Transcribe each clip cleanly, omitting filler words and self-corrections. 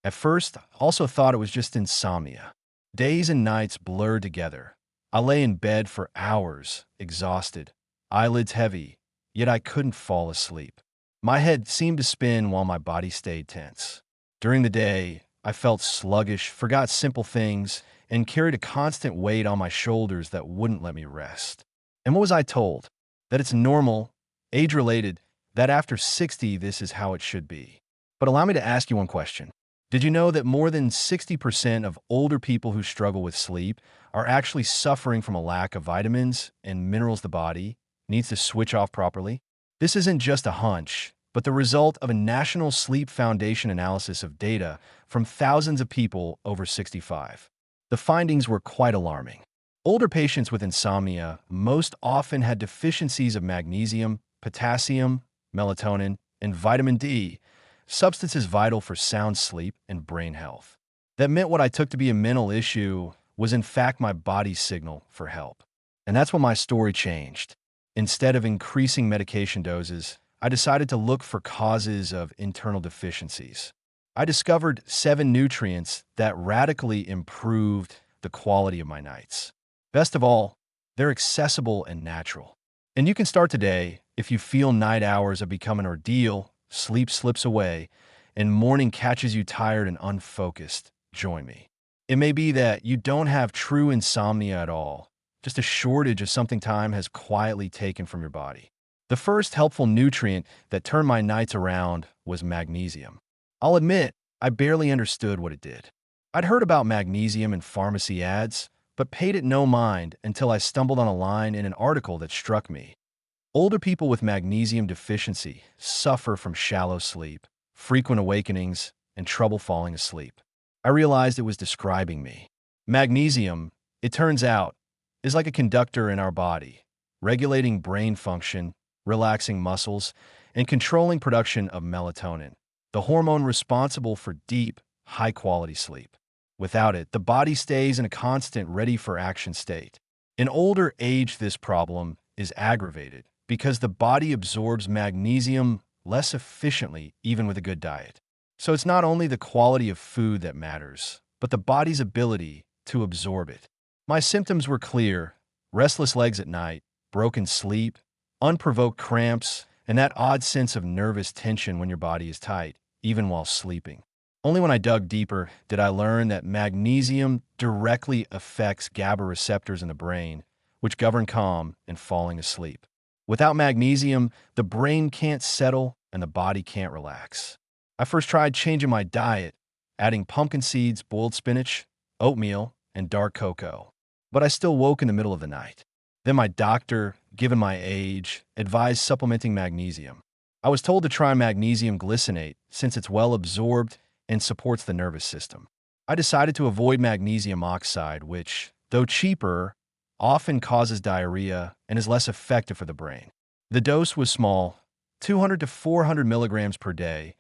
At first, I also thought it was just insomnia. Days and nights blurred together. I lay in bed for hours, exhausted, eyelids heavy, yet I couldn't fall asleep. My head seemed to spin while my body stayed tense. During the day, I felt sluggish, forgot simple things, and carried a constant weight on my shoulders that wouldn't let me rest. And what was I told? That it's normal, age-related, that after 60, this is how it should be. But allow me to ask you one question. Did you know that more than 60% of older people who struggle with sleep are actually suffering from a lack of vitamins and minerals the body needs to switch off properly? This isn't just a hunch, but the result of a National Sleep Foundation analysis of data from thousands of people over 65. The findings were quite alarming. Older patients with insomnia most often had deficiencies of magnesium, potassium, melatonin, and vitamin D, substances vital for sound sleep and brain health. That meant what I took to be a mental issue was in fact my body's signal for help. And that's when my story changed. Instead of increasing medication doses, I decided to look for causes of internal deficiencies. I discovered 7 nutrients that radically improved the quality of my nights. Best of all, they're accessible and natural. And you can start today if you feel night hours have become an ordeal, sleep slips away, and morning catches you tired and unfocused. Join me. It may be that you don't have true insomnia at all, just a shortage of something time has quietly taken from your body. The first helpful nutrient that turned my nights around was magnesium. I'll admit, I barely understood what it did. I'd heard about magnesium in pharmacy ads, but paid it no mind until I stumbled on a line in an article that struck me. Older people with magnesium deficiency suffer from shallow sleep, frequent awakenings, and trouble falling asleep. I realized it was describing me. Magnesium, it turns out, is like a conductor in our body, regulating brain function, relaxing muscles, and controlling production of melatonin, the hormone responsible for deep, high-quality sleep. Without it, the body stays in a constant ready-for-action state. In older age, this problem is aggravated because the body absorbs magnesium less efficiently even with a good diet. So it's not only the quality of food that matters, but the body's ability to absorb it. My symptoms were clear: restless legs at night, broken sleep, unprovoked cramps, and that odd sense of nervous tension when your body is tight, even while sleeping. Only when I dug deeper did I learn that magnesium directly affects GABA receptors in the brain, which govern calm and falling asleep. Without magnesium, the brain can't settle and the body can't relax. I first tried changing my diet, adding pumpkin seeds, boiled spinach, oatmeal, and dark cocoa. But I still woke in the middle of the night. Then my doctor, given my age, advised supplementing magnesium. I was told to try magnesium glycinate since it's well absorbed and supports the nervous system. I decided to avoid magnesium oxide, which, though cheaper, often causes diarrhea and is less effective for the brain. The dose was small, 200 to 400 milligrams per day,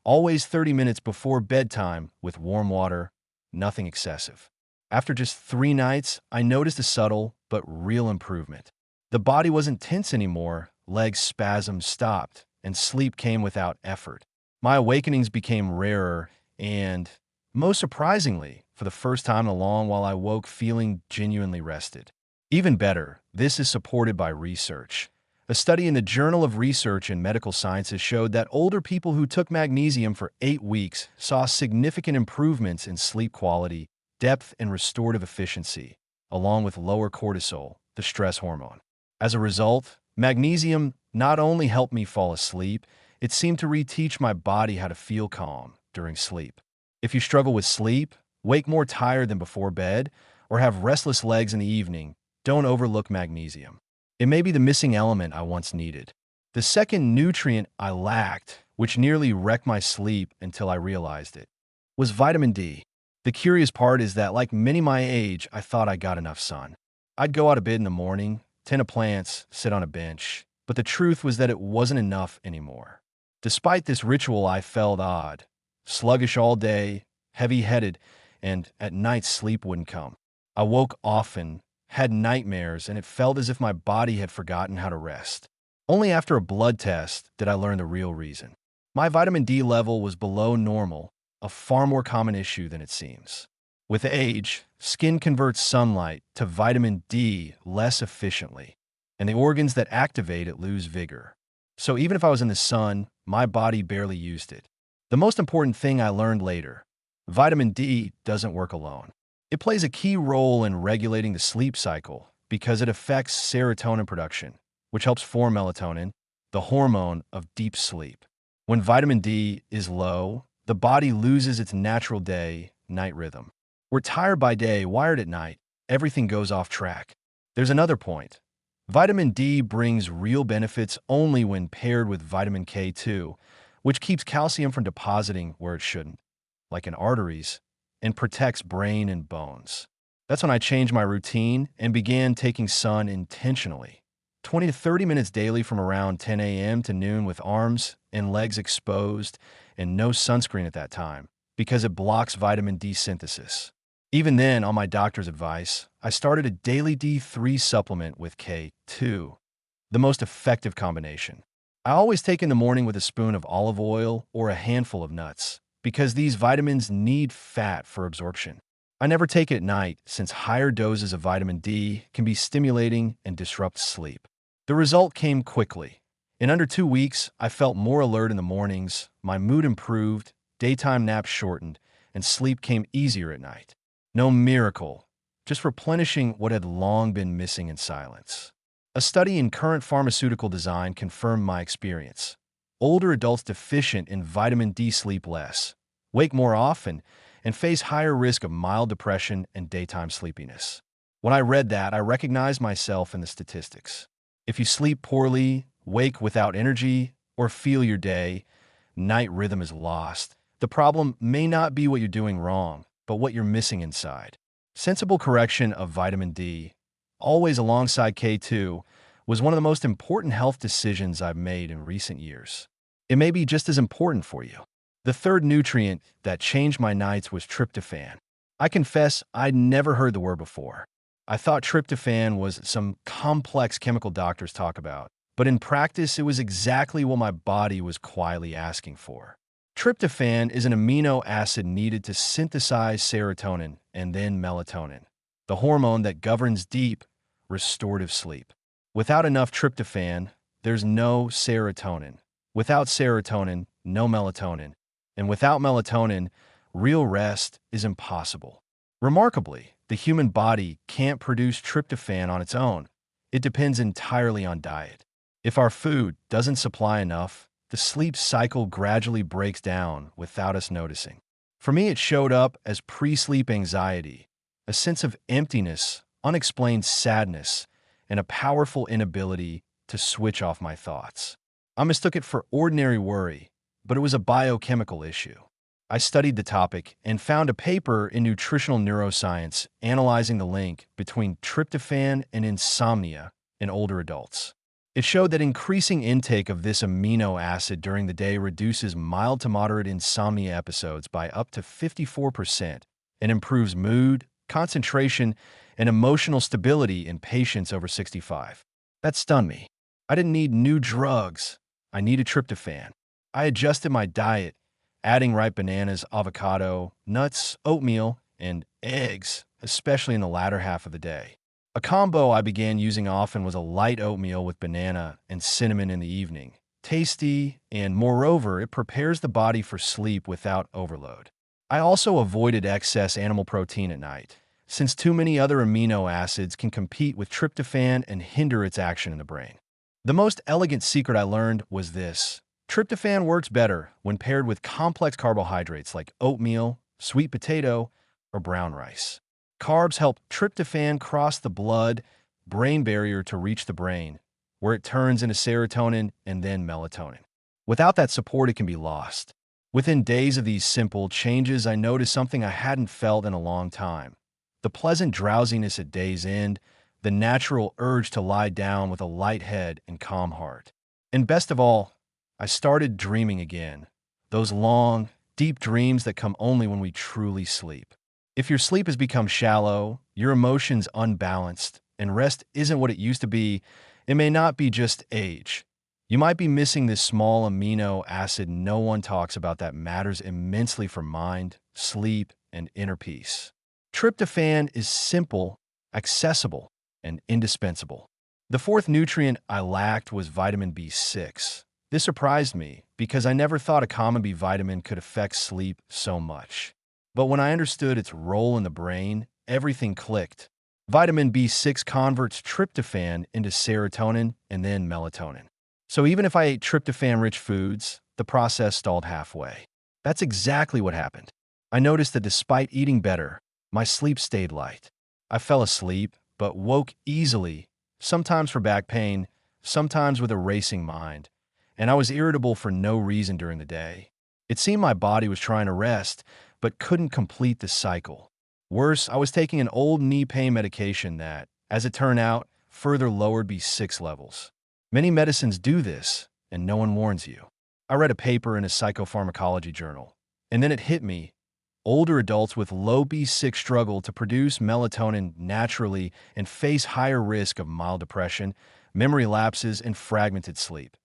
always 30 minutes before bedtime with warm water, nothing excessive. After just 3 nights, I noticed a subtle but real improvement. The body wasn't tense anymore, leg spasms stopped, and sleep came without effort. My awakenings became rarer and, most surprisingly, for the first time in a long while, I woke feeling genuinely rested. Even better, this is supported by research. A study in the Journal of Research in Medical Sciences showed that older people who took magnesium for 8 weeks saw significant improvements in sleep quality, depth, and restorative efficiency, along with lower cortisol, the stress hormone. As a result, magnesium not only helped me fall asleep, it seemed to reteach my body how to feel calm during sleep. If you struggle with sleep, wake more tired than before bed, or have restless legs in the evening, don't overlook magnesium. It may be the missing element I once needed. The second nutrient I lacked, which nearly wrecked my sleep until I realized it, was vitamin D. The curious part is that, like many my age, I thought I got enough sun. I'd go out of bed in the morning, tend to plants, sit on a bench, but the truth was that it wasn't enough anymore. Despite this ritual, I felt odd, sluggish all day, heavy-headed, and at night sleep wouldn't come. I woke often, had nightmares, and it felt as if my body had forgotten how to rest. Only after a blood test did I learn the real reason. My vitamin D level was below normal, a far more common issue than it seems. With age, skin converts sunlight to vitamin D less efficiently, and the organs that activate it lose vigor. So even if I was in the sun, my body barely used it. The most important thing I learned later: vitamin D doesn't work alone. It plays a key role in regulating the sleep cycle because it affects serotonin production, which helps form melatonin, the hormone of deep sleep. When vitamin D is low, the body loses its natural day-night rhythm. We're tired by day, wired at night. Everything goes off track. There's another point. Vitamin D brings real benefits only when paired with vitamin K2, which keeps calcium from depositing where it shouldn't, like in arteries, and protects brain and bones. That's when I changed my routine and began taking sun intentionally. 20 to 30 minutes daily from around 10 a.m. to noon with arms and legs exposed and no sunscreen at that time because it blocks vitamin D synthesis. Even then, on my doctor's advice, I started a daily D3 supplement with K2, the most effective combination. I always take in the morning with a spoon of olive oil or a handful of nuts because these vitamins need fat for absorption. I never take it at night since higher doses of vitamin D can be stimulating and disrupt sleep. The result came quickly. In under 2 weeks, I felt more alert in the mornings, my mood improved, daytime naps shortened, and sleep came easier at night. No miracle, just replenishing what had long been missing in silence. A study in Current Pharmaceutical Design confirmed my experience. Older adults deficient in vitamin D sleep less, wake more often, and face higher risk of mild depression and daytime sleepiness. When I read that, I recognized myself in the statistics. If you sleep poorly, wake without energy, or feel your day-night rhythm is lost, the problem may not be what you're doing wrong, but what you're missing inside. Sensible correction of vitamin D, always alongside K2, was one of the most important health decisions I've made in recent years. It may be just as important for you. The third nutrient that changed my nights was tryptophan. I confess I'd never heard the word before. I thought tryptophan was some complex chemical doctors talk about, but in practice it was exactly what my body was quietly asking for. Tryptophan is an amino acid needed to synthesize serotonin and then melatonin, the hormone that governs deep, restorative sleep. Without enough tryptophan, there's no serotonin. Without serotonin, no melatonin. And without melatonin, real rest is impossible. Remarkably, the human body can't produce tryptophan on its own. It depends entirely on diet. If our food doesn't supply enough, the sleep cycle gradually breaks down without us noticing. For me, it showed up as pre-sleep anxiety, a sense of emptiness, unexplained sadness, and a powerful inability to switch off my thoughts. I mistook it for ordinary worry, but it was a biochemical issue. I studied the topic and found a paper in Nutritional Neuroscience analyzing the link between tryptophan and insomnia in older adults. It showed that increasing intake of this amino acid during the day reduces mild to moderate insomnia episodes by up to 54% and improves mood, concentration, and emotional stability in patients over 65. That stunned me. I didn't need new drugs. I needed tryptophan. I adjusted my diet, adding ripe bananas, avocado, nuts, oatmeal, and eggs, especially in the latter half of the day. A combo I began using often was a light oatmeal with banana and cinnamon in the evening. Tasty, and moreover, it prepares the body for sleep without overload. I also avoided excess animal protein at night, since too many other amino acids can compete with tryptophan and hinder its action in the brain. The most elegant secret I learned was this: tryptophan works better when paired with complex carbohydrates like oatmeal, sweet potato, or brown rice. Carbs help tryptophan cross the blood-brain barrier to reach the brain, where it turns into serotonin and then melatonin. Without that support, it can be lost. Within days of these simple changes, I noticed something I hadn't felt in a long time: the pleasant drowsiness at day's end, the natural urge to lie down with a light head and calm heart. And best of all, I started dreaming again, those long, deep dreams that come only when we truly sleep. If your sleep has become shallow, your emotions unbalanced, and rest isn't what it used to be, it may not be just age. You might be missing this small amino acid no one talks about that matters immensely for mind, sleep, and inner peace. Tryptophan is simple, accessible, and indispensable. The fourth nutrient I lacked was vitamin B6. This surprised me because I never thought a common B vitamin could affect sleep so much. But when I understood its role in the brain, everything clicked. Vitamin B6 converts tryptophan into serotonin and then melatonin. So even if I ate tryptophan-rich foods, the process stalled halfway. That's exactly what happened. I noticed that despite eating better, my sleep stayed light. I fell asleep, but woke easily, sometimes for back pain, sometimes with a racing mind, and I was irritable for no reason during the day. It seemed my body was trying to rest, but couldn't complete the cycle. Worse, I was taking an old knee pain medication that, as it turned out, further lowered B6 levels. Many medicines do this, and no one warns you. I read a paper in a psychopharmacology journal, and then it hit me. Older adults with low B6 struggle to produce melatonin naturally and face higher risk of mild depression, memory lapses, and fragmented sleep,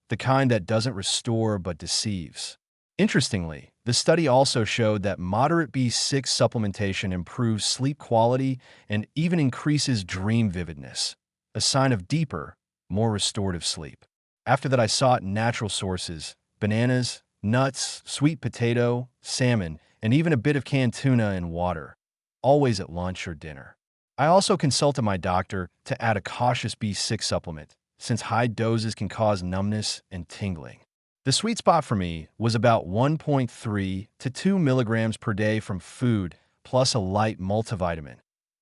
the kind that doesn't restore but deceives. Interestingly, the study also showed that moderate B6 supplementation improves sleep quality and even increases dream vividness, a sign of deeper, more restorative sleep. After that, I sought natural sources: bananas, nuts, sweet potato, salmon, and even a bit of canned tuna and water, always at lunch or dinner. I also consulted my doctor to add a cautious B6 supplement, since high doses can cause numbness and tingling. The sweet spot for me was about 1.3 to 2 milligrams per day from food, plus a light multivitamin,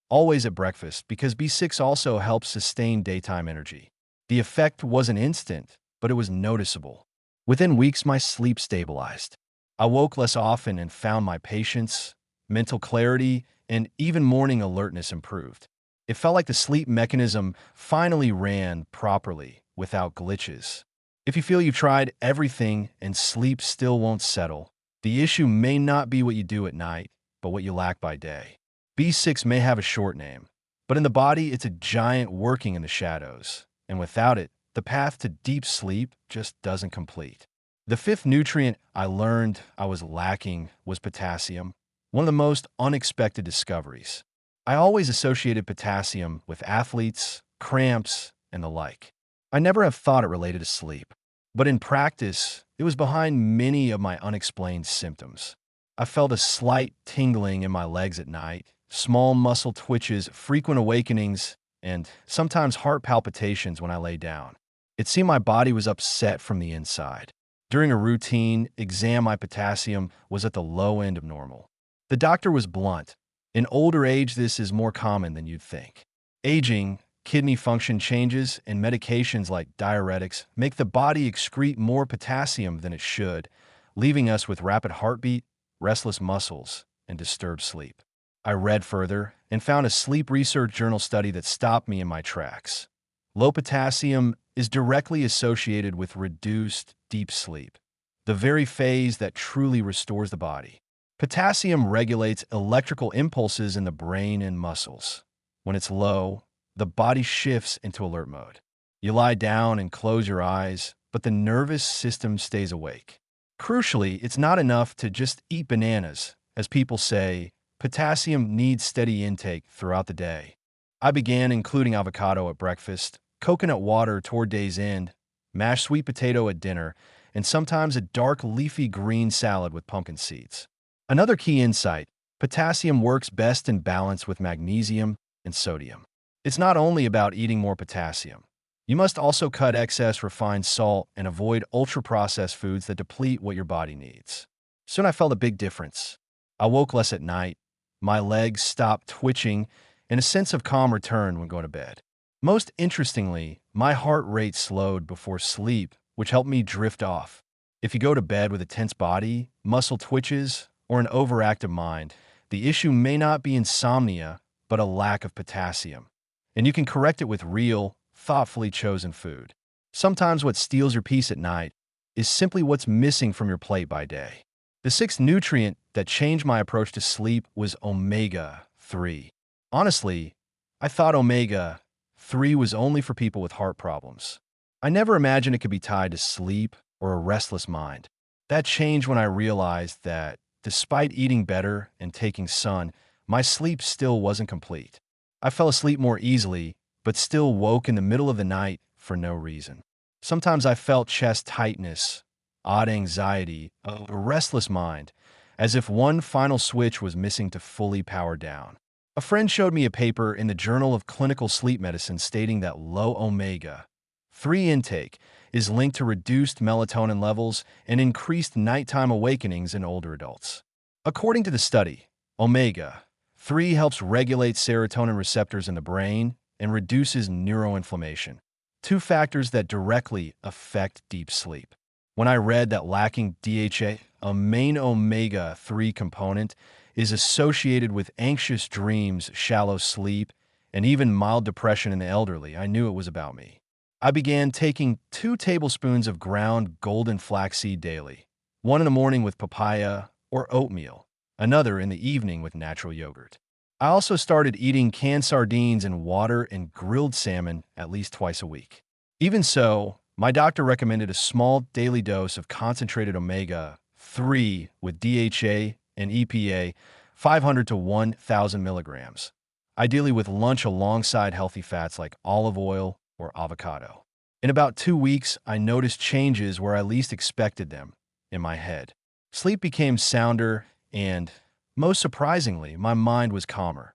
always at breakfast, because B6 also helps sustain daytime energy. The effect wasn't instant, but it was noticeable. Within weeks, my sleep stabilized. I woke less often and found my patience, mental clarity, and even morning alertness improved. It felt like the sleep mechanism finally ran properly, without glitches. If you feel you've tried everything and sleep still won't settle, the issue may not be what you do at night, but what you lack by day. B6 may have a short name, but in the body, it's a giant working in the shadows. And without it, the path to deep sleep just doesn't complete. The fifth nutrient I learned I was lacking was potassium, one of the most unexpected discoveries. I always associated potassium with athletes, cramps, and the like. I never have thought it related to sleep. But in practice, it was behind many of my unexplained symptoms. I felt a slight tingling in my legs at night, small muscle twitches, frequent awakenings, and sometimes heart palpitations when I lay down. It seemed my body was upset from the inside. During a routine exam, my potassium was at the low end of normal. The doctor was blunt. In older age, this is more common than you'd think. Aging, kidney function changes, and medications like diuretics make the body excrete more potassium than it should, leaving us with rapid heartbeat, restless muscles, and disturbed sleep. I read further and found a sleep research journal study that stopped me in my tracks. Low potassium is directly associated with reduced deep sleep, the very phase that truly restores the body. Potassium regulates electrical impulses in the brain and muscles. When it's low, the body shifts into alert mode. You lie down and close your eyes, but the nervous system stays awake. Crucially, it's not enough to just eat bananas. As people say, potassium needs steady intake throughout the day. I began including avocado at breakfast, coconut water toward day's end, mashed sweet potato at dinner, and sometimes a dark leafy green salad with pumpkin seeds. Another key insight: potassium works best in balance with magnesium and sodium. It's not only about eating more potassium. You must also cut excess refined salt and avoid ultra-processed foods that deplete what your body needs. Soon I felt a big difference. I woke less at night, my legs stopped twitching, and a sense of calm returned when going to bed. Most interestingly, my heart rate slowed before sleep, which helped me drift off. If you go to bed with a tense body, muscle twitches, or an overactive mind, the issue may not be insomnia, but a lack of potassium. And you can correct it with real, thoughtfully chosen food. Sometimes what steals your peace at night is simply what's missing from your plate by day. The sixth nutrient that changed my approach to sleep was omega-3. Honestly, I thought omega-3 was only for people with heart problems. I never imagined it could be tied to sleep or a restless mind. That changed when I realized that, despite eating better and taking sun, my sleep still wasn't complete. I fell asleep more easily, but still woke in the middle of the night for no reason. Sometimes I felt chest tightness, odd anxiety, a restless mind, as if one final switch was missing to fully power down. A friend showed me a paper in the Journal of Clinical Sleep Medicine stating that low omega 3 intake is linked to reduced melatonin levels and increased nighttime awakenings in older adults. According to the study, omega 3 helps regulate serotonin receptors in the brain and reduces neuroinflammation, two factors that directly affect deep sleep. When I read that lacking DHA, a main omega 3 component, is associated with anxious dreams, shallow sleep, and even mild depression in the elderly, I knew it was about me. I began taking 2 tablespoons of ground golden flaxseed daily, one in the morning with papaya or oatmeal, another in the evening with natural yogurt. I also started eating canned sardines in water and grilled salmon at least twice a week. Even so, my doctor recommended a small daily dose of concentrated omega 3 with DHA and EPA, 500 to 1,000 milligrams, ideally with lunch alongside healthy fats like olive oil or avocado. In about 2 weeks, I noticed changes where I least expected them in my head. Sleep became sounder and, most surprisingly, my mind was calmer.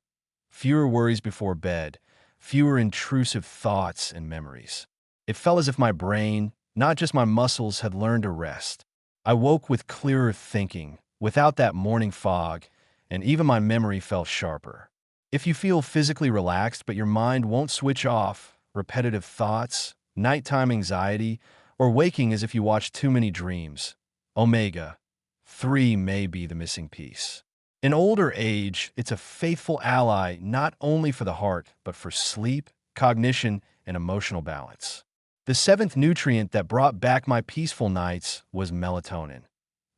Fewer worries before bed, fewer intrusive thoughts and memories. It felt as if my brain, not just my muscles, had learned to rest. I woke with clearer thinking, without that morning fog, and even my memory felt sharper. If you feel physically relaxed but your mind won't switch off, repetitive thoughts, nighttime anxiety, or waking as if you watch too many dreams, omega 3 may be the missing piece. In older age, it's a faithful ally not only for the heart, but for sleep, cognition, and emotional balance. The seventh nutrient that brought back my peaceful nights was melatonin,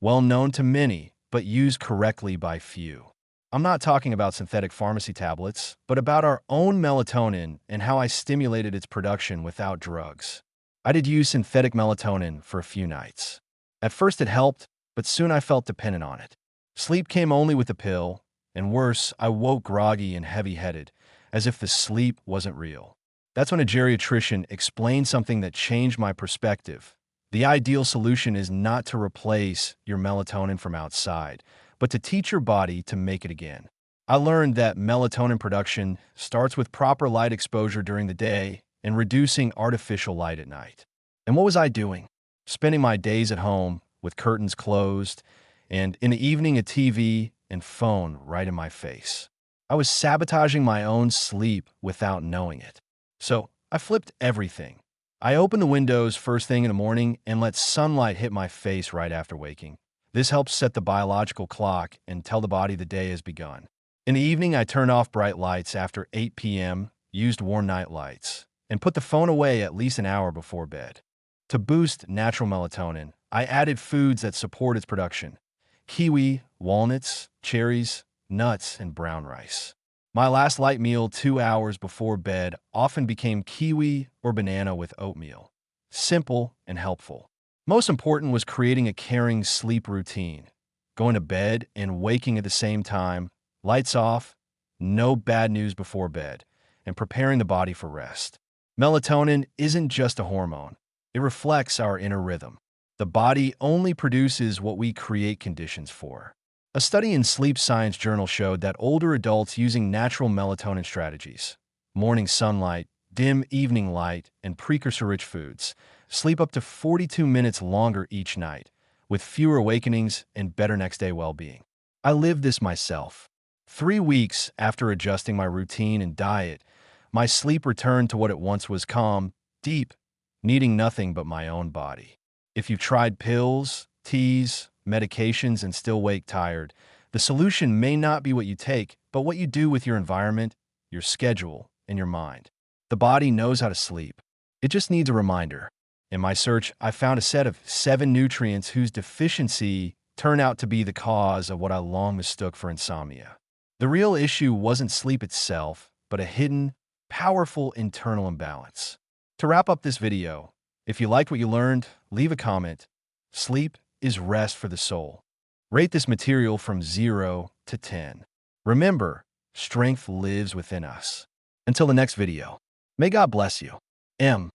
well known to many, but used correctly by few. I'm not talking about synthetic pharmacy tablets, but about our own melatonin and how I stimulated its production without drugs. I did use synthetic melatonin for a few nights. At first it helped, but soon I felt dependent on it. Sleep came only with the pill, and worse, I woke groggy and heavy-headed, as if the sleep wasn't real. That's when a geriatrician explained something that changed my perspective. The ideal solution is not to replace your melatonin from outside, but to teach your body to make it again. I learned that melatonin production starts with proper light exposure during the day and reducing artificial light at night. And what was I doing? Spending my days at home with curtains closed, and in the evening a TV and phone right in my face. I was sabotaging my own sleep without knowing it. So I flipped everything. I opened the windows first thing in the morning and let sunlight hit my face right after waking. This helps set the biological clock and tell the body the day has begun. In the evening, I turned off bright lights after 8 p.m., used warm night lights, and put the phone away at least an hour before bed. To boost natural melatonin, I added foods that support its production: kiwi, walnuts, cherries, nuts, and brown rice. My last light meal 2 hours before bed often became kiwi or banana with oatmeal. Simple and helpful. Most important was creating a caring sleep routine. Going to bed and waking at the same time, lights off, no bad news before bed, and preparing the body for rest. Melatonin isn't just a hormone. It reflects our inner rhythm. The body only produces what we create conditions for. A study in Sleep Science Journal showed that older adults using natural melatonin strategies, morning sunlight, dim evening light, and precursor-rich foods, sleep up to 42 minutes longer each night, with fewer awakenings and better next-day well-being. I lived this myself. 3 weeks after adjusting my routine and diet, my sleep returned to what it once was: calm, deep, needing nothing but my own body. If you've tried pills, teas, medications, and still wake tired, the solution may not be what you take, but what you do with your environment, your schedule, and your mind. The body knows how to sleep. It just needs a reminder. In my search, I found a set of 7 nutrients whose deficiency turned out to be the cause of what I long mistook for insomnia. The real issue wasn't sleep itself, but a hidden, powerful internal imbalance. To wrap up this video, If you liked what you learned, leave a comment. Sleep is rest for the soul. Rate this material from 0 to 10. Remember, strength lives within us. Until the next video, may God bless you. M.